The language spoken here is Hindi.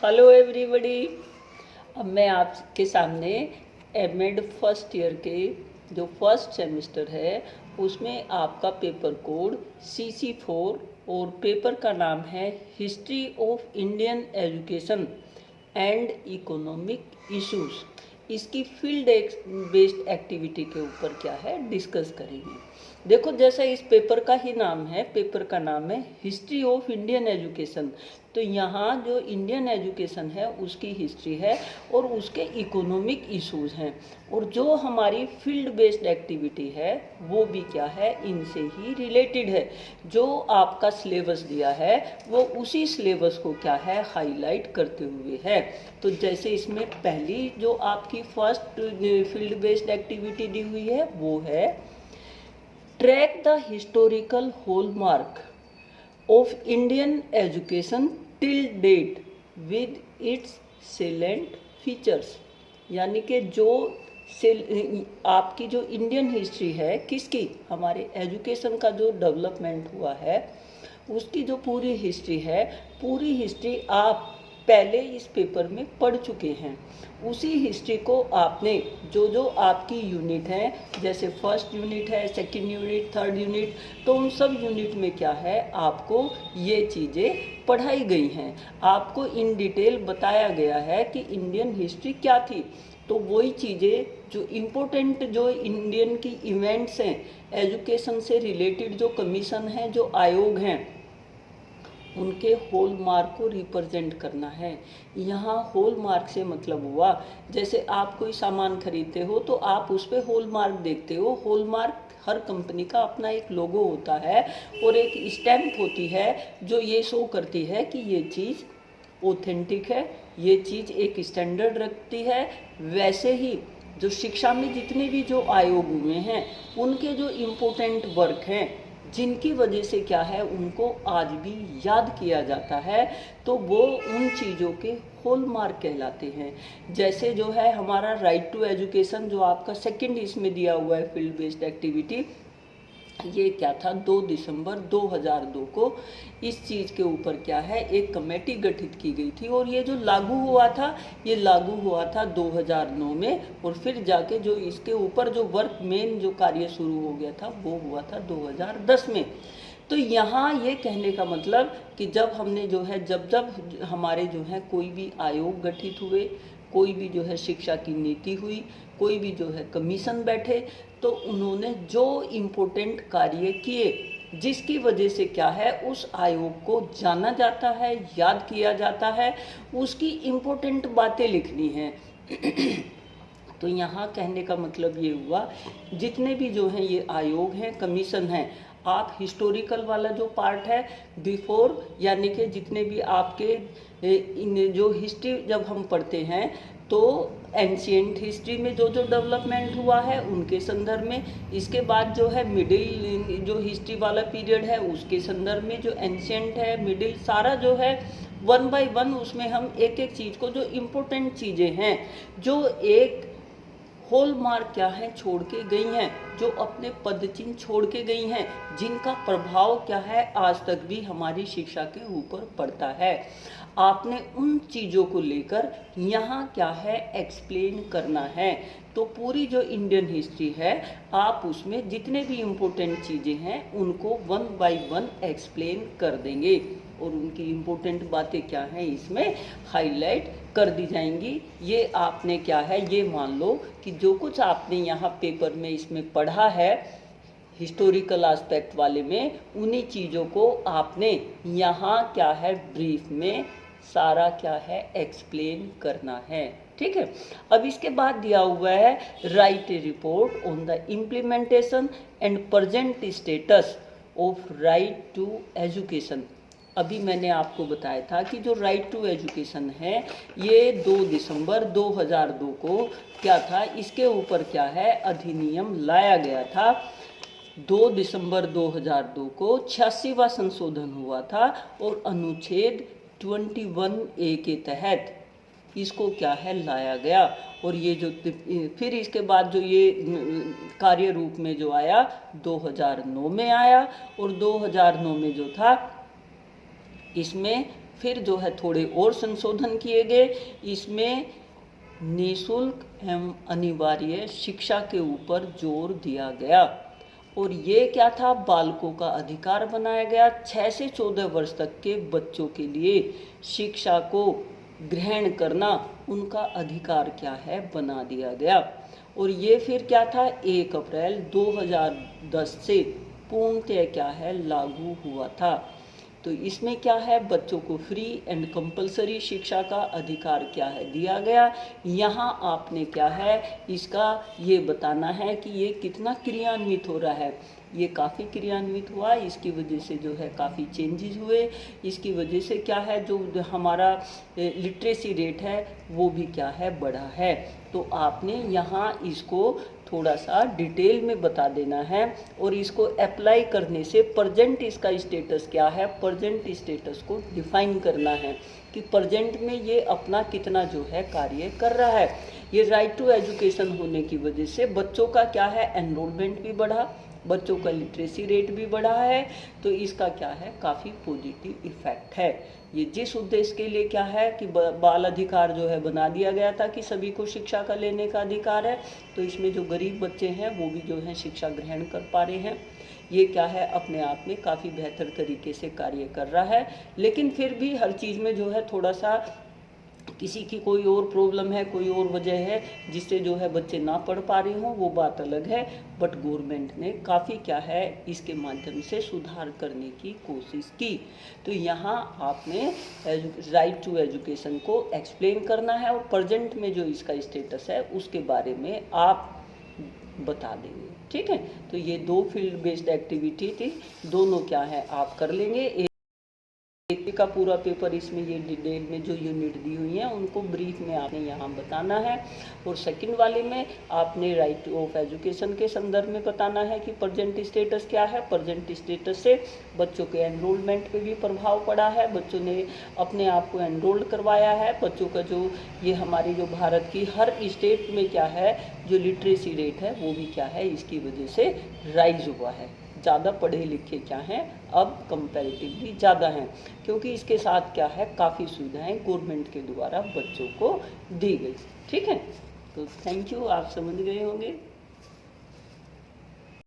Hello everybody. अब मैं आपके सामने एमएड फर्स्ट ईयर के जो फर्स्ट सेमेस्टर है उसमें आपका पेपर कोड CC4 और पेपर का नाम है history of Indian education and economic issues. इसकी फील्ड बेस्ड एक्टिविटी के ऊपर क्या है डिस्कस करेंगे। देखो, जैसा इस पेपर का ही नाम है, पेपर का नाम है हिस्ट्री ऑफ इंडियन एजुकेशन। तो यहाँ जो इंडियन एजुकेशन है उसकी हिस्ट्री है और उसके इकोनॉमिक इश्यूज हैं, और जो हमारी फील्ड बेस्ड एक्टिविटी है वो भी क्या है, इनसे ही रिलेटेड है। जो आपका सिलेबस दिया है वो उसी सिलेबस को क्या है, हाईलाइट करते हुए है। तो जैसे इसमें पहली जो आपकी फर्स्ट फील्ड बेस्ड एक्टिविटी दी हुई है वो है track the historical hallmark of Indian education till date with its salient features. यानी कि जो आपकी जो इंडियन हिस्ट्री है, किसकी, हमारे एजुकेशन का जो डेवलपमेंट हुआ है उसकी जो पूरी हिस्ट्री है, पूरी हिस्ट्री आप पहले इस पेपर में पढ़ चुके हैं। उसी हिस्ट्री को आपने जो जो आपकी यूनिट है, जैसे फर्स्ट यूनिट है, सेकंड यूनिट, थर्ड यूनिट, तो उन सब यूनिट में क्या है, आपको ये चीज़ें पढ़ाई गई हैं। आपको इन डिटेल बताया गया है कि इंडियन हिस्ट्री क्या थी। तो वही चीज़ें जो इम्पोर्टेंट जो इंडियन की इवेंट्स हैं, एजुकेशन से रिलेटेड जो कमीशन हैं, जो आयोग हैं, उनके हॉलमार्क को रिप्रेजेंट करना है। यहाँ हॉलमार्क से मतलब हुआ, जैसे आप कोई सामान खरीदते हो तो आप उस पर हॉलमार्क देखते हो। हॉलमार्क हर कंपनी का अपना एक लोगो होता है और एक स्टैम्प होती है जो ये शो करती है कि ये चीज़ ऑथेंटिक है, ये चीज़ एक स्टैंडर्ड रखती है। वैसे ही जो शिक्षा में जितने भी जो आयोग हुए हैं उनके जो इम्पोर्टेंट वर्क हैं, जिनकी वजह से क्या है उनको आज भी याद किया जाता है, तो वो उन चीज़ों के हॉलमार्क कहलाते हैं। जैसे जो है हमारा राइट टू एजुकेशन, जो आपका सेकंड इसमें दिया हुआ है फील्ड बेस्ड एक्टिविटी, ये क्या था, 2 दिसंबर 2002 को इस चीज़ के ऊपर क्या है एक कमेटी गठित की गई थी। और ये जो लागू हुआ था, ये लागू हुआ था 2009 में, और फिर जाके जो इसके ऊपर जो वर्क मेन जो कार्य शुरू हो गया था वो हुआ था 2010 में। तो यहाँ ये कहने का मतलब कि जब हमने जो है जब जब हमारे जो है कोई भी आयोग गठित हुए, कोई भी जो है शिक्षा की नीति हुई, कोई भी जो है कमीशन बैठे, तो उन्होंने जो इम्पोर्टेंट कार्य किए जिसकी वजह से क्या है उस आयोग को जाना जाता है, याद किया जाता है, उसकी इम्पोर्टेंट बातें लिखनी है। तो यहाँ कहने का मतलब ये हुआ, जितने भी जो हैं ये आयोग हैं, कमीशन हैं, आप हिस्टोरिकल वाला जो पार्ट है बिफोर, यानी कि जितने भी आपके इन जो हिस्ट्री जब हम पढ़ते हैं तो एंशियंट हिस्ट्री में जो जो डेवलपमेंट हुआ है उनके संदर्भ में, इसके बाद जो है मिडिल जो हिस्ट्री वाला पीरियड है उसके संदर्भ में, जो एंशियंट है, मिडिल, सारा जो है 1 बाय 1 उसमें हम एक एक चीज़ को, जो इम्पोर्टेंट चीज़ें हैं, जो एक हॉलमार्क क्या है छोड़ के गई हैं, जो अपने पदचिन्ह छोड़ के गई हैं, जिनका प्रभाव क्या है आज तक भी हमारी शिक्षा के ऊपर पड़ता है। आपने उन चीज़ों को लेकर यहाँ क्या है एक्सप्लेन करना है। तो पूरी जो इंडियन हिस्ट्री है आप उसमें जितने भी इम्पोर्टेंट चीज़ें हैं उनको 1 बाय 1 एक्सप्लेन कर देंगे, और उनकी इम्पोर्टेंट बातें क्या हैं इसमें हाईलाइट कर दी जाएंगी। ये आपने क्या है, ये मान लो कि जो कुछ आपने यहाँ पेपर में इसमें पढ़ा है हिस्टोरिकल एस्पेक्ट वाले में, उन्हीं चीज़ों को आपने यहाँ क्या है ब्रीफ में सारा क्या है एक्सप्लेन करना है। ठीक है। अब इसके बाद दिया हुआ है write a report on the implementation and present status of right to education. अभी मैंने आपको बताया था कि जो राइट टू एजुकेशन है ये 2 दिसंबर 2002 को क्या था, इसके ऊपर क्या है अधिनियम लाया गया था। 2 दिसंबर 2002 को 86वां संशोधन हुआ था और अनुच्छेद 21A के तहत इसको क्या है लाया गया। और ये जो फिर इसके बाद जो ये कार्य रूप में जो आया 2009 में आया, और 2009 में जो था इसमें फिर जो है थोड़े और संशोधन किए गए। इसमें निःशुल्क एवं अनिवार्य शिक्षा के ऊपर जोर दिया गया। और ये क्या था, बालकों का अधिकार बनाया गया। 6 से 14 वर्ष तक के बच्चों के लिए शिक्षा को ग्रहण करना उनका अधिकार क्या है, बना दिया गया। और ये फिर क्या था, 1 अप्रैल 2010 से पूर्णतः क्या है, लागू हुआ था। तो इसमें क्या है, बच्चों को फ्री एंड कंपलसरी शिक्षा का अधिकार क्या है, दिया गया। यहाँ आपने क्या है, इसका ये बताना है कि ये कितना क्रियान्वित हो रहा है। ये काफ़ी क्रियान्वित हुआ, इसकी वजह से जो है काफ़ी चेंजेस हुए। इसकी वजह से क्या है, जो हमारा लिटरेसी रेट है वो भी क्या है, बढ़ा है। तो आपने यहाँ इसको थोड़ा सा डिटेल में बता देना है। और इसको अप्लाई करने से प्रेजेंट इसका स्टेटस क्या है, प्रेजेंट स्टेटस को डिफाइन करना है कि प्रेजेंट में ये अपना कितना जो है कार्य कर रहा है। ये राइट टू एजुकेशन होने की वजह से बच्चों का क्या है, एनरोलमेंट भी बढ़ा, बच्चों का लिटरेसी रेट भी बढ़ा है। तो इसका क्या है, काफ़ी पॉजिटिव इफेक्ट है। ये जिस उद्देश्य के लिए क्या है कि बाल अधिकार जो है बना दिया गया था कि सभी को शिक्षा का लेने का अधिकार है। तो इसमें जो गरीब बच्चे हैं वो भी जो है शिक्षा ग्रहण कर पा रहे हैं। ये क्या है, अपने आप में काफ़ी बेहतर तरीके से कार्य कर रहा है। लेकिन फिर भी हर चीज़ में जो है थोड़ा सा किसी की कोई और प्रॉब्लम है, कोई और वजह है जिससे जो है बच्चे ना पढ़ पा रहे हों, वो बात अलग है। बट गवर्नमेंट ने काफ़ी क्या है, इसके माध्यम से सुधार करने की कोशिश की। तो यहाँ आपने राइट टू एजुकेशन को एक्सप्लेन करना है और प्रेजेंट में जो इसका स्टेटस है उसके बारे में आप बता देंगे। ठीक है, तो ये 2 फील्ड बेस्ड एक्टिविटी थी, दोनों क्या है आप कर लेंगे। एक का पूरा पेपर इसमें ये डिटेल में जो यूनिट दी हुई है उनको ब्रीफ में आपने यहाँ बताना है। और सेकंड वाले में आपने राइट ऑफ एजुकेशन के संदर्भ में बताना है कि प्रेजेंट स्टेटस क्या है। प्रेजेंट स्टेटस से बच्चों के एनरोलमेंट पे भी प्रभाव पड़ा है, बच्चों ने अपने आप को एनरोल्ड करवाया है। बच्चों का जो ये हमारी जो भारत की हर स्टेट में क्या है, जो लिटरेसी रेट है वो भी क्या है, इसकी वजह से राइज हुआ है। ज़्यादा पढ़े लिखे क्या हैं, अब कंपैरेटिवली ज़्यादा हैं, क्योंकि इसके साथ क्या है, काफ़ी सुविधाएं गवर्नमेंट के द्वारा बच्चों को दी गई। ठीक है, तो थैंक यू, आप समझ गए होंगे।